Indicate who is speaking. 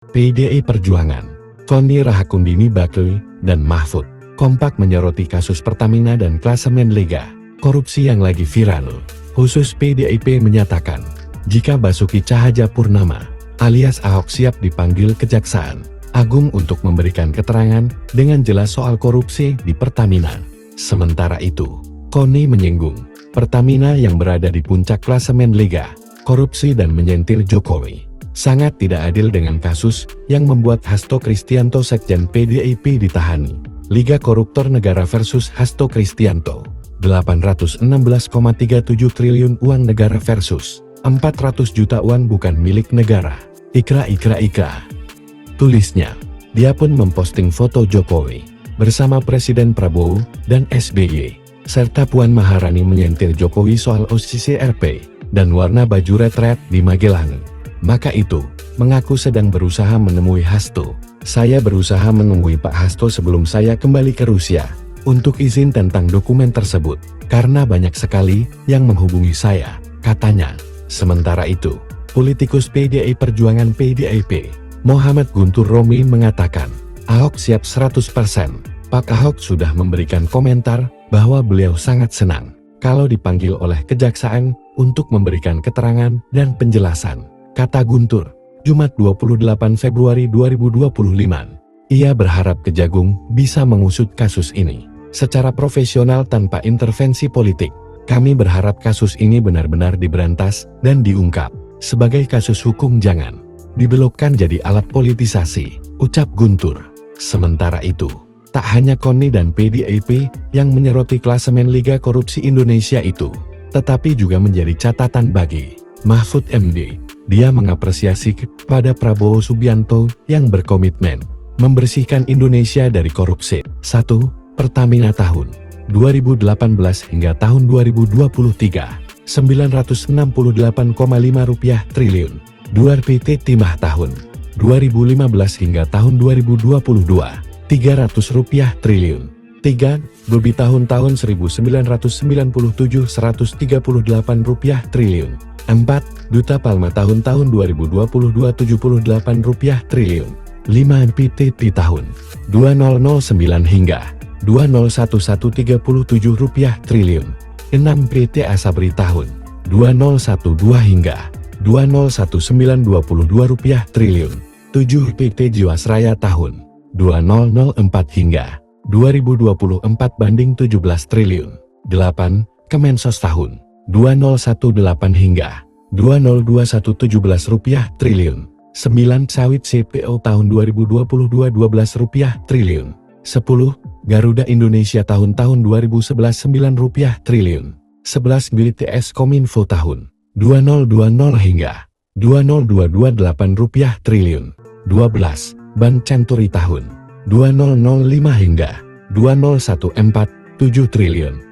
Speaker 1: PDI Perjuangan, Tony Rahakundini Bakri, dan Mahfud kompak menyoroti kasus Pertamina dan klasemen Liga korupsi yang lagi viral. Khusus PDIP menyatakan, jika Basuki Cahayapurnama alias Ahok siap dipanggil Kejaksaan Agung untuk memberikan keterangan dengan jelas soal korupsi di Pertamina. Sementara itu, Koni menyinggung Pertamina yang berada di puncak klasemen Liga korupsi dan menyentil Jokowi sangat tidak adil dengan kasus yang membuat Hasto Kristianto Sekjen PDIP ditahani. Liga Koruptor Negara versus Hasto Kristianto, 816,37 triliun uang negara versus 400 juta uang bukan milik negara. Ikra. Tulisnya, dia pun memposting foto Jokowi bersama Presiden Prabowo dan SBY, serta Puan Maharani menyentil Jokowi soal OCCRP dan warna baju retret di Magelang. Maka itu, mengaku sedang berusaha menemui Hasto. Saya berusaha menemui Pak Hasto sebelum saya kembali ke Rusia untuk izin tentang dokumen tersebut, karena banyak sekali yang menghubungi saya, katanya. Sementara itu, politikus PDI Perjuangan PDIP, Muhammad Guntur Romi mengatakan, Ahok siap 100%. Pak Ahok sudah memberikan komentar bahwa beliau sangat senang kalau dipanggil oleh Kejaksaan untuk memberikan keterangan dan penjelasan, kata Guntur. Jumat 28 Februari 2025. Ia berharap Kejagung bisa mengusut kasus ini secara profesional tanpa intervensi politik. Kami berharap kasus ini benar-benar diberantas dan diungkap sebagai kasus hukum, jangan dibelokkan jadi alat politisasi, ucap Guntur. Sementara itu, tak hanya Koni dan PDIP yang menyoroti klasemen Liga Korupsi Indonesia itu, tetapi juga menjadi catatan bagi Mahfud MD. Dia mengapresiasi kepada Prabowo Subianto yang berkomitmen membersihkan Indonesia dari korupsi. 1. Pertamina tahun 2018 hingga tahun 2023, 968,5 rupiah triliun. 2. PT Timah tahun 2015 hingga tahun 2022, 300 rupiah triliun. 3. Bobi tahun-tahun 1997, 138 rupiah triliun. 4. Duta Palma tahun-tahun 2022, 78 rupiah triliun. 5. PTT tahun 2009 hingga 2011, 37 rupiah triliun. 6. PT Asabri tahun 2012 hingga 2019, 22 rupiah triliun. 7. PT Jiwasraya tahun 2004 hingga 2024 banding 17 triliun. 8. Kemensos tahun 2018 hingga 2021, 17 rupiah triliun. 9. Sawit CPO tahun 2022, 12 rupiah triliun. 10. Garuda Indonesia tahun 2011, 9 rupiah triliun. 11. BTS Kominfo tahun 2020 hingga 2022, 8 rupiah triliun. 12. Bank Century tahun 2005 hingga 2014, 7 triliun.